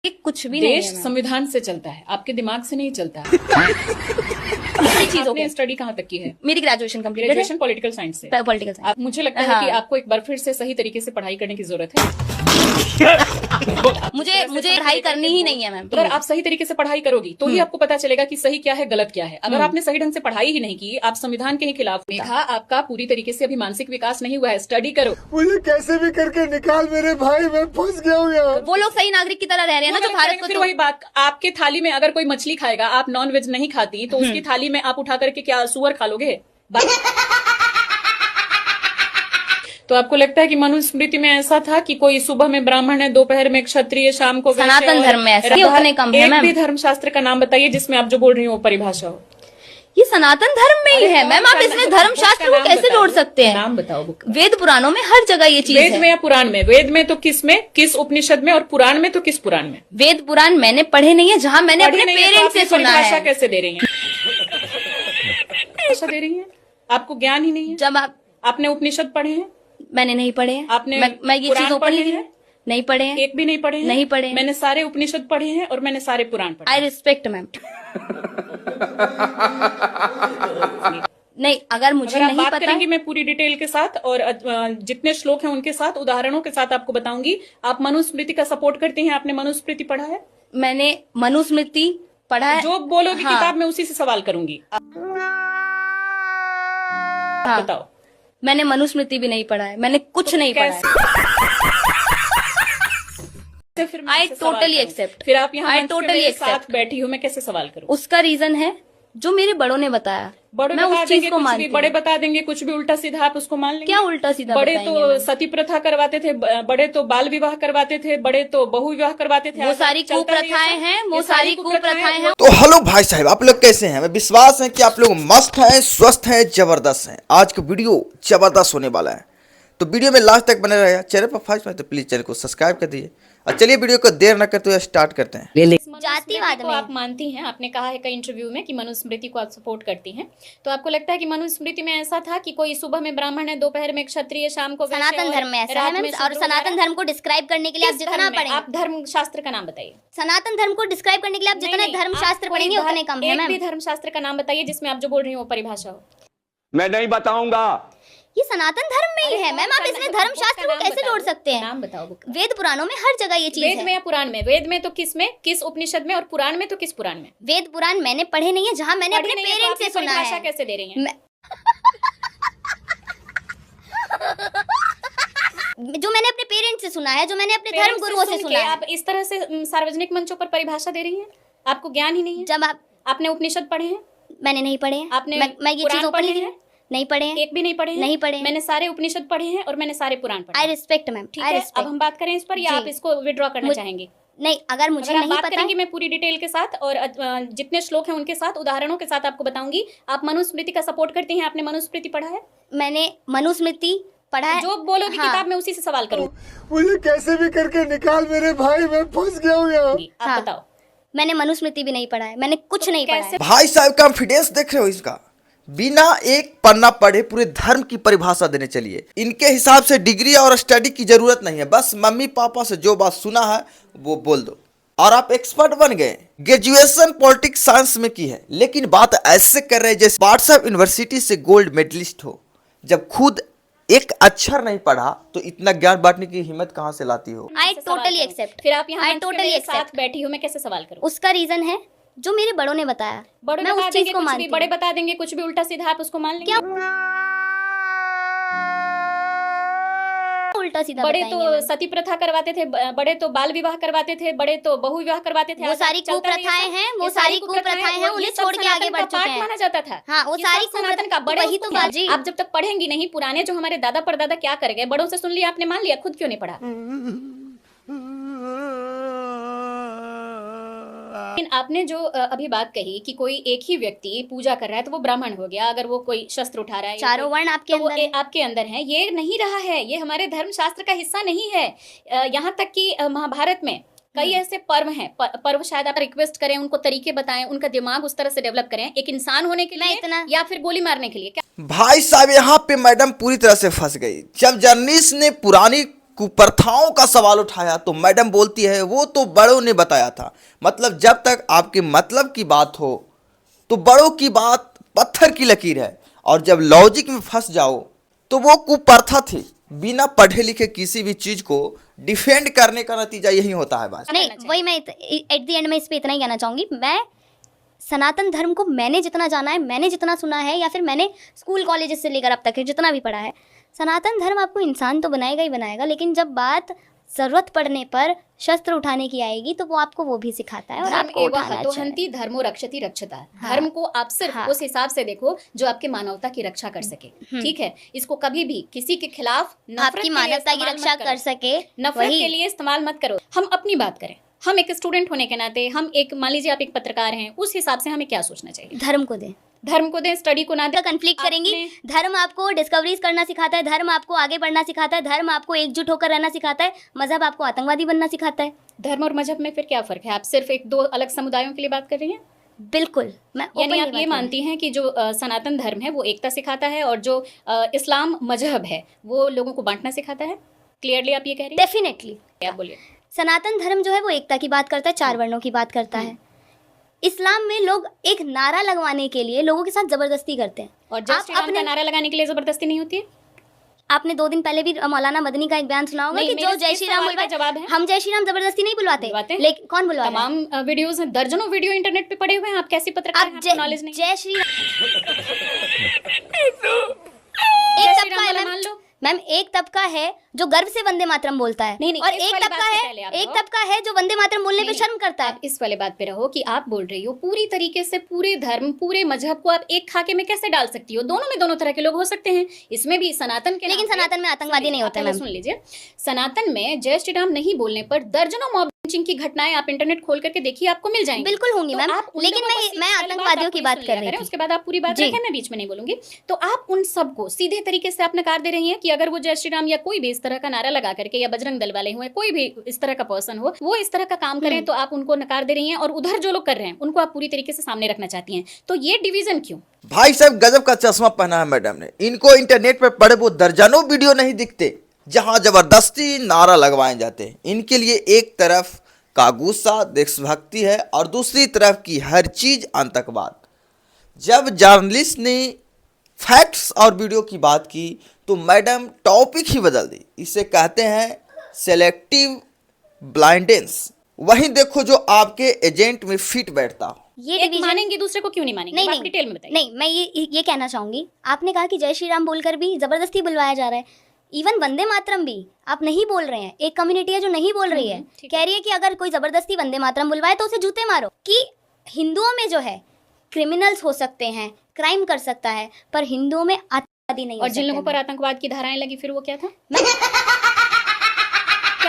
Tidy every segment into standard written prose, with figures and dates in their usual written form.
कुछ भी नहीं देश है। संविधान से चलता है, आपके दिमाग से नहीं चलता है। चीजों आपने स्टडी कहाँ तक की है? मेरी graduation complete graduation political science से। Political science. मुझे लगता है कि आपको एक बार फिर से सही तरीके से पढ़ाई करने की जरूरत है। मुझे पढ़ाई करनी ही नहीं है मैम। अगर आप सही तरीके से पढ़ाई करोगी तो ही आपको पता चलेगा कि सही क्या है, गलत क्या है। अगर आपने सही ढंग से पढ़ाई ही नहीं की, आप संविधान के ही खिलाफ। मेघा, आपका पूरी तरीके से अभी मानसिक विकास नहीं हुआ है, स्टडी करो। मुझे कैसे भी करके निकाल मेरे भाई, मैं फंस गया हूँ यार। वो लोग सही नागरिक की तरह रह रहे हैं ना जो भारत को। फिर वही बात, आपके थाली में अगर कोई मछली खाएगा, आप नॉन वेज नहीं खाती, तो उसकी थाली में आप उठा करके क्या सुअर खा लोगे? तो आपको लगता है कि मनुस्मृति में ऐसा था कि कोई सुबह में ब्राह्मण है, दोपहर में क्षत्रिय, शाम को वैश्य? सनातन धर्म में ऐसा उतने कम है एक मैम। भी धर्मशास्त्र का नाम बताइए जिसमें आप जो बोल रही हो वो परिभाषा हो। ये सनातन धर्म में ही है मैम। आप इसमें धर्मशास्त्र को कैसे जोड़ सकते हैं? नाम बताओ बुक। वेद पुराणों में हर जगह ये चीज वेद है। में या पुराण में? वेद में तो किस में, किस उपनिषद में, और पुराण में तो किस पुराण में? वेद पुराण मैंने पढ़े नहीं है, जहाँ मैंने अपने पेरेंट्स से सुना परिभाषा है। कैसे दे रही हैं? परिभाषा दे रही हैं? आपको ज्ञान ही नहीं है। जब आपने उपनिषद पढ़े हैं? मैंने नहीं पढ़े हैं। आपने मैं ये पुराण चीज ओपन पढ़े ही हैं? नहीं पढ़े हैं। एक भी नहीं पढ़े हैं? नहीं पढ़े हैं। मैंने सारे उपनिषद पढ़े हैं और मैंने सारे पुराण पढ़े आई रिस्पेक्ट मैम। नहीं, अगर मुझे अगर नहीं बात पता करेंगी मैं पूरी डिटेल के साथ और जितने श्लोक हैं उनके साथ, उदाहरणों के साथ आपको बताऊंगी। आप मनुस्मृति का सपोर्ट करती हैं? आपने मनुस्मृति पढ़ा है? मैंने मनुस्मृति पढ़ा है। जो बोलोगी हाँ। किताब में उसी से सवाल करूंगी। हाँ। बताओ। मैंने मनुस्मृति भी नहीं पढ़ा है। मैंने कुछ नहीं पढ़ा है। फिर मैं I आपसे सवाल totally करूं। accept. फिर आप यहाँ I मंच पे totally मेरे accept. साथ बैठी हो, मैं कैसे सवाल करूं? उसका रीजन है जो मेरे बड़ों ने बताया। बड़े मैं बता उस देंगे चीज को कुछ भी, मानती बड़े हूँ। बता देंगे कुछ भी उल्टा सीधा, आप उसको मान लेंगे? क्या उल्टा सीधा बड़े बताएंगे तो मैम? सती प्रथा करवाते थे, बड़े तो बाल विवाह करवाते थे, बड़े तो बहु विवाह करवाते थे। वो आज सारी चलता है ये कुप्रथाएं सब? हैं। वो ये सारी कुप्रथाएं हैं। तो हेलो भाई साहब, आप लोग कैसे हैं? मैं विश्वास है कि आप लोग मस्त हैं, स्वस्थ हैं, जबरदस्त हैं। आज का वीडियो जबरदस्त होने वाला है, तो वीडियो में लास्ट तक बने रहेगा। चैनल पर फर्स्ट में तो प्लीज चैनल को सब्सक्राइब कर दीजिए। और चलिए वीडियो को देर न करते हुए स्टार्ट करते हैं। जातिवाद को में आप मानती हैं? आपने कहा है कई इंटरव्यू में कि मनुस्मृति को आप सपोर्ट करती हैं। तो आपको लगता है कि मनुस्मृति में ऐसा था कि कोई सुबह में ब्राह्मण है, दोपहर में क्षत्रिय, शाम को वैश्य, सनातन और धर्म में ऐसा रात है में मैम। और शूद्र सनातन वगैरह? धर्म को डिस्क्राइब करने के लिए आप किस जितना धर्म में? पढ़ेंगे, आप धर्म शास्त्र का नाम बताइए। सनातन धर्म को डिस्क्राइब करने के लिए आप जितना नहीं, धर्मशास्त्र आप कोई पढ़ेंगे उतने कम है एक मैम। भी धर्मशास्त्र का नाम बताइए जिसमें आप जो बोल रही हो वो परिभाषा हो। मैं नहीं बताऊंगा। ये सनातन धर्म में ही है मैम। आप इसमें धर्मशास्त्र को कैसे जोड़ सकते हैं? नाम बताओ बुक। वेद पुराणों में हर जगह ये चीज वेद में है। या पुराण में? वेद में तो किस में, किस उपनिषद में, और पुराण में तो किस पुराण में? वेद पुराण मैंने पढ़े नहीं है, जहाँ मैंने अपने पढ़ी नहीं है तो पेरेंट्स से आप सुना परिभाषा है। कैसे दे रही हैं? जो मैंने अपने पेरेंट्स से सुना है, जो मैंने अपने धर्म पेरेंट्स गुरुओं से सुन सुना के है। आप इस तरह से सार्वजनिक मंचों पर परिभाषा दे रही हैं? आपको ज्ञान ही नहीं है। जब आपने उपनिषद पढ़े हैं? मैंने नहीं पढ़े हैं। आपने मैं ये पुराण चीज ओपन पढ़े ही हैं? नहीं पढ़े हैं। एक भी नहीं पढ़े हैं? नहीं पढ़े हैं। मैंने सारे उपनिषद पढ़े हैं और मैंने सारे पुराण पढ़े आई हैं। Respect ma'am. ठीक आई है, अब रिस्पेक्ट। हम बात करें इस पर या जी। आप इसको विड्रॉ करना चाहेंगे? नहीं, अगर मुझे अगर आप नहीं बात पता। करेंगी मैं पूरी डिटेल के साथ और जितने श्लोक हैं उनके साथ, उदाहरणों के साथ आपको बताऊंगी। आप मनुस्मृति का सपोर्ट करती हैं? आपने मनुस्मृति पढ़ा है? मैंने मनुस्मृति पढ़ा है। जो बोलोगी हाँ। किताब में उसी से सवाल करूंगी। मुझे कैसे भी करके निकाल मेरे भाई, मैं फंस गया हूँ यार। आप हाँ। बताओ। मैंने मनुस्मृति भी नहीं पढ़ा है। मैंने कुछ नहीं पढ़ा है। कैसे? भाई साहब कॉन्फिडेंस देख रहे हो इसका? बिना एक पन्ना पढ़े पूरे धर्म की परिभाषा देने चलिए। इनके हिसाब से डिग्री और स्टडी की जरूरत नहीं है, बस मम्मी पापा से जो बात सुना है वो बोल दो और आप एक्सपर्ट बन गए। ग्रेजुएशन पॉलिटिक्स साइंस में की है, लेकिन बात ऐसे कर रहे हैं जैसे व्हाट्सएप यूनिवर्सिटी से गोल्ड मेडलिस्ट हो। जब खुद एक अक्षर नहीं पढ़ा तो इतना ज्ञान बांटने की हिम्मत कहाँ से लाती हो? आई से सवाल टोटली करूं। एक्सेप्ट। फिर आप यहाँ I मंच पे totally मेरे accept. साथ बैठी हो, मैं कैसे सवाल करूं? उसका रीजन है जो मेरे बड़ों ने बताया। बड़े मैं बता उस देंगे चीज को कुछ भी, मानती बड़े हूँ। बता देंगे कुछ भी उल्टा सीधा, आप उसको मान लेंगे? क्या उल्टा सीधा बड़े बताएंगे तो मैम? सती प्रथा करवाते थे, बड़े तो बाल विवाह करवाते थे, बड़े तो बहु विवाह करवाते थे। वो आज सारी चलता है ये कुप्रथाएं सब? हैं। वो ये सारी कुप्रथाएं हैं, ये उन्हें सब छोड़ के आगे सनातन बढ़ का चुके पाठ हैं। माना जाता था। हाँ, वो ये सारी सब सनातन कुप्रथाएं- का। बड़े वही तो उसको बात जी। आप जब तक पढ़ेंगी नहीं, पुराने जो हमारे दादा परदादा क्या कर गए, बड़ों से सुन लिया आपने, मान लिया, खुद क्यों नहीं पढ़ा? लेकिन आपने जो अभी बात कही कि कोई एक ही व्यक्ति पूजा कर रहा है तो वो ब्राह्मण हो गया, अगर वो कोई शस्त्र उठा रहा है, चारों वर्ण आपके तो वो अंदर है। आपके अंदर है। ये नहीं रहा है, ये हमारे धर्मशास्त्र का हिस्सा नहीं है। यहाँ तक कि महाभारत में कई ऐसे पर्व हैं, पर्व शायद आप रिक्वेस्ट करें, उनको तरीके बताएं, उनका दिमाग उस तरह से डेवलप करें एक इंसान होने के लिए या फिर गोली मारने के लिए। क्या भाई साहब यहाँ पे मैडम पूरी तरह से फंस गई। जब जर्नलिस्ट ने पुरानी कुप्रथाओं का सवाल उठाया तो मैडम बोलती है वो तो बड़ों ने बताया था। मतलब जब तक आपके मतलब की बात हो तो बड़ों की बात पत्थर की लकीर है, और जब लॉजिक में फंस जाओ तो वो कुप्रथा थी। बिना पढ़े लिखे किसी भी चीज को डिफेंड करने का नतीजा यही होता है बस। नहीं, वही मैं एट द एंड में इस पे इतना ही कहना चाहूंगी। मैं सनातन धर्म को मैंने जितना जाना है, मैंने जितना सुना है, या फिर मैंने स्कूल कॉलेजेस से लेकर अब तक जितना भी पढ़ा है, सनातन धर्म आपको इंसान तो बनाएगा ही बनाएगा, लेकिन जब बात ज़रूरत पड़ने पर शस्त्र उठाने की आएगी तो वो आपको वो भी सिखाता है और धर्म आपको एवं उठाना चाहिए। हतोहंति धर्मो रक्षति रक्षता। हाँ। धर्म को आप सिर्फ हाँ। उस हिसाब से देखो जो आपके मानवता की रक्षा कर सके, ठीक है। इसको कभी भी किसी के खिलाफ नफरत आपकी के लिए मानवता की इस्तेमाल रक्षा मत कर करो। सके, नफरत वही के लिए इस्तेमाल मत करो। हम अपनी बात करें, हम एक स्टूडेंट होने के नाते, हम एक, मान लीजिए आप एक पत्रकार हैं, उस हिसाब से हमें क्या सोचना चाहिए? धर्म को दे, धर्म को दें, स्टडी को ना दें। कंफ्लिक्ट करेंगी। आपने- धर्म आपको डिस्कवरीज करना सिखाता है, धर्म आपको आगे बढ़ना सिखाता है, धर्म आपको एकजुट होकर रहना सिखाता है, मजहब आपको आतंकवादी बनना सिखाता है। धर्म और मजहब में फिर क्या फर्क है? आप सिर्फ एक दो अलग समुदायों के लिए बात कर रही हैं? बिल्कुल, मैं यानी openly आप बात ये कर मानती हैं कि जो सनातन धर्म है वो एकता सिखाता है, और जो इस्लाम मजहब है वो लोगों को बांटना सिखाता है? क्लियरली आप ये कह रही हैं? डेफिनेटली क्या बोलिए? सनातन धर्म जो है वो एकता की बात करता है, 4 वर्णों की बात करता है। इस्लाम में लोग एक नारा लगवाने के लिए लोगों के साथ जबरदस्ती करते हैं। और जय आप श्री राम का अपने- नारा लगाने के लिए जबरदस्ती नहीं होती है? आपने 2 दिन पहले भी मौलाना मदनी का एक बयान सुना होगा नहीं, कि मेरे जो जय इस श्री राम सवाल का बुलवाए, जवाब है। हम जय श्री राम जबरदस्ती नहीं बुलवाते, बुलवाते हैं। लेकिन कौन बुलवा रहा है? तमाम वीडियोस हैं, दर्जनों वीडियो इंटरनेट पे पड़े हुए हैं। आप कैसी पत्रकार हैं? आप आपको नॉलेज नहीं है? जय श्री राम जय एक श्री तबका राम है वाला मैम, मान लो। मैम एक तबका है जो गर्व से वंदे मातरम बोलता है, नहीं, और इस एक वाली तबका बात पे है, पहले आप एक रहो। तबका है जो वंदे मातरम बोलने पे नहीं, शर्म करता है। आप इस वाले बात पे रहो कि आप बोल रही हो पूरी तरीके से पूरे धर्म, पूरे मजहब को आप एक खाके में कैसे डाल सकती हो? दोनों में दोनों तरह के लोग हो सकते हैं। इसमें भी सनातन के लेकिन नाम पे- सनातन में आतंकवादी सुन नहीं होते लीजिए, मैम। सुन लीजिए, सनातन में जय श्री राम नहीं बोलने पर दर्जनों मॉब लिंचिंग की घटनाएं आप इंटरनेट खोल करके देखिए, आपको मिल जाएंगी। बिल्कुल होंगी तो मैम, आप उन लेकिन लोगों को मैं पहली बात आतंकवादियों आप की पूरी बात सुन कर लिया रही करें, थी। उसके बाद आप पूरी बात जी। रखें, मैं बीच में नहीं बोलूंगी। तो आप उन सबको सीधे तरीके से आप नकार दे रही हैं कि अगर वो जय श्री राम या कोई भी इस तरह का नारा लगा करके, या बजरंग दल वाले हुए, कोई भी इस तरह का पर्सन हो, वो इस तरह का काम करें तो आप उनको नकार दे रही हैं, और उधर जो लोग कर रहे हैं उनको आप पूरी तरीके से सामने रखना चाहती हैं। तो ये डिवीजन क्यों? भाई साहब गजब का चश्मा पहना है मैडम ने। इनको इंटरनेट पर पड़े वो दर्जनों वीडियो नहीं दिखते जहां जबरदस्ती नारा लगवाए जाते हैं। इनके लिए एक तरफ का गुस्सा देशभक्ति है और दूसरी तरफ की हर चीज आतंकवाद। जब जर्नलिस्ट ने फैक्ट्स और वीडियो की बात की तो मैडम टॉपिक ही बदल दी। इसे कहते हैं सेलेक्टिव ब्लाइंडेंस। वहीं देखो जो आपके एजेंट में फिट बैठता हो। ये एक डिवीजन मानेंगे दूसरे को क्यों नहीं मानेंगे? नहीं आप नहीं डिटेल में बताइए। नहीं, मैं ये कहना चाहूंगी, आपने कहा कि जय श्री राम बोलकर भी जबरदस्ती बुलवाया जा रहा है। इवन वंदे मातरम भी आप नहीं बोल रहे हैं। एक कम्युनिटी है जो नहीं बोल रही है, ठीक कह रही है कि अगर कोई जबरदस्ती वंदे मातरम बुलवाए तो उसे जूते मारो। कि हिंदुओं में जो है क्रिमिनल्स हो सकते हैं, क्राइम कर सकता है, पर हिंदुओं में आतंकवादी नहीं और हो जिन सकते लोगों पर मैम। आतंकवाद की धाराएं लगी फिर वो क्या था?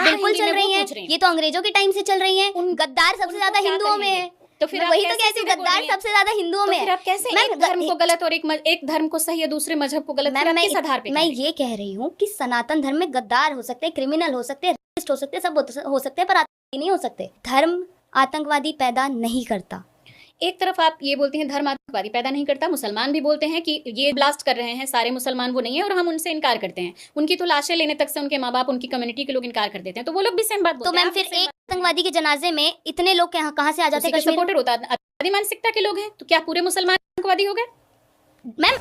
बिल्कुल कहेंगी, चल मैं रही वो हैं, पूछ रही हूँ। ये तो अंग्रेजों के टाइम से चल रही हैं। गद्दार सबसे उनको ज्यादा क्या हिंदुओं में कहेंगे? है। तो फिर मैं आप वही तो कैसे कहती हूँ, सीधे बोल गद्दार रही हैं? सबसे ज्यादा हिंदुओं तो में फिर है। आप कैसे मैम, एक धर्म को गलत और एक धर्म को सही है, दूसरे मजहब को गलत? फिर मैम आप किस आधार पे मैं कह रही हैं? ये कह रही हूँ कि सनातन धर्म में गद्दार हो सकते हैं, क्रिमिनल हो सकते हैं, रेसिस्ट हो सकते हैं, सब हो सकते हैं, पर आतंकवादी नहीं हो सकते। धर्म आतंकवादी पैदा नहीं करता। एक तरफ आप ये बोलती हैं धर्म आतंकवादी पैदा नहीं करता, मुसलमान भी बोलते हैं कि ये ब्लास्ट कर रहे हैं सारे मुसलमान वो नहीं है, और हम उनसे इनकार करते हैं। उनकी तो लाशें लेने तक से उनके माँ बाप, उनकी कम्युनिटी के लोग इनकार कर देते हैं, तो वो लोग भी सेम बात तो बोलते हैं। मैम आप फिर भी same एक आतंकवादी के जनाजे में इतने लोग कहाँ से आ जाते उसी हैं के कश्मीर में? सपोर्टर होता है, आतंकवादी मानसिकता के लोग हैं, तो क्या पूरे मुसलमान आतंकवादी हो गए? मैम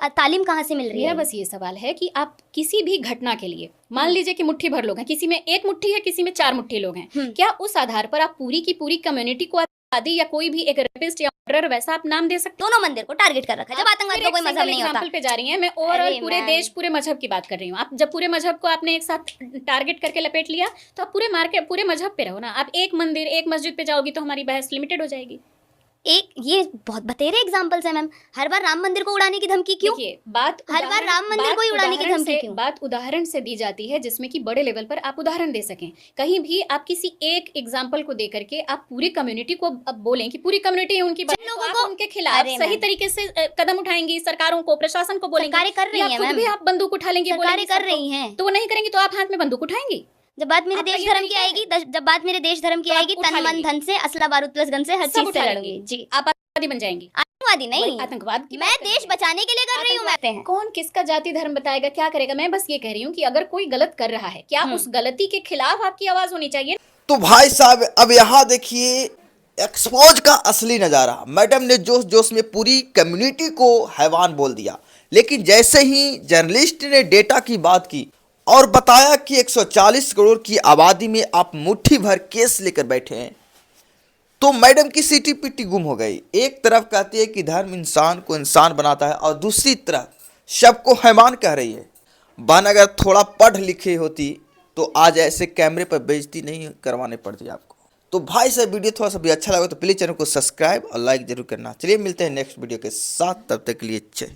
तालीम कहाँ से मिल रही मेरा है? बस ये सवाल है कि आप किसी भी घटना के लिए, मान लीजिए कि मुट्ठी भर लोग हैं, किसी में एक मुट्ठी है, किसी में 4 मुट्ठी लोग हैं, क्या उस आधार पर आप पूरी की पूरी कम्युनिटी को आतंकवादी या कोई भी एक रेपिस्ट या मर्डरर वैसा आप नाम दे सकते दोनों मंदिर को टारगेट कर रखा है। जब आतंकवाद का कोई मजहब नहीं होता। एग्जांपल पे जा रही हैं, मैं ओवरऑल अरे पूरे मैम। देश, पूरे मजहब की बात कर रही हूँ। आप जब पूरे मजहब को आपने एक साथ टारगेट करके लपेट लिया, तो आप पूरे मार्केट, पूरे मजहब पे रहो ना। आप एक मंदिर, एक मस्जिद पे जाओगी तो हमारी बहस लिमिटेड हो जाएगी। एक ये बहुत बतेरे एग्जांपल्स है मैम। हर बार राम मंदिर को उड़ाने की धमकी क्यों? देखिए, बात हर बार उदाहरण- राम मंदिर बात को ही उड़ाने की उदाहरण धमकी से- क्यों? बात उदाहरण से दी जाती है जिसमें कि बड़े लेवल पर आप उदाहरण दे सकें। कहीं भी आप किसी एक एग्जांपल को दे करके आप पूरी कम्युनिटी को अब बोलें कि पूरी कम्युनिटी है उनकी बात, जिन लोगों तो आप को- उनके खिलाफ अरे सही मैम। तरीके से कदम उठाएंगी, सरकारों को, प्रशासन को बोलेंगी, सरकारें कर रही या हैं खुद मैम। भी आप बंदूक उठा लेंगे, सरकारें बोलेंगी कर सबको। रही हैं। तो वो नहीं करेंगी तो आप हाथ में बंदूक उठाएंगी? जब बात मेरे आपका देश ये धर्म की तरीका है? आएगी, जब बात मेरे देश धर्म की तो आप आएगी, उठा तन मन लेंगी। धन से, असला बारूद प्लस गन से हर सब चीज उठा से लेंगी। लड़ूंगी। जी, आप आतंकवादी बन जाएंगी। आतंकवादी नहीं, वही आतंकवाद की मैं बात कर देश रही हूँ। बचाने के लिए कर रही हूँ। मैं हैं कौन किसका जाति धर्म बताएगा, क्या करेगा? मैं बस ये कह रही हूँ कि अगर कोई गलत कर रहा है, क्या उस गलती के खिलाफ आपकी आवाज होनी चाहिए? तो भाई साहब अब यहाँ देखिए एक्सपोज का असली नज़ारा। मैडम ने जोश जोश में पूरी कम्युनिटी को हैवान बोल दिया, लेकिन जैसे ही जर्नलिस्ट ने डेटा की बात की और बताया कि 140 करोड़ की आबादी में आप मुट्ठी भर केस लेकर बैठे हैं, तो मैडम की सीटी पिटी गुम हो गई। एक तरफ कहती है कि धर्म इंसान को इंसान बनाता है और दूसरी तरफ सबको हैवान कह रही है। बहन अगर थोड़ा पढ़ लिखे होती तो आज ऐसे कैमरे पर बेइज्जती नहीं करवाने पड़ती आपको। तो भाई साहब वीडियो थोड़ा सा भी अच्छा लगा तो प्लीज़ चैनल को सब्सक्राइब और लाइक जरूर करना। चलिए मिलते हैं नेक्स्ट वीडियो के साथ, तब तक के लिए जय हिंद।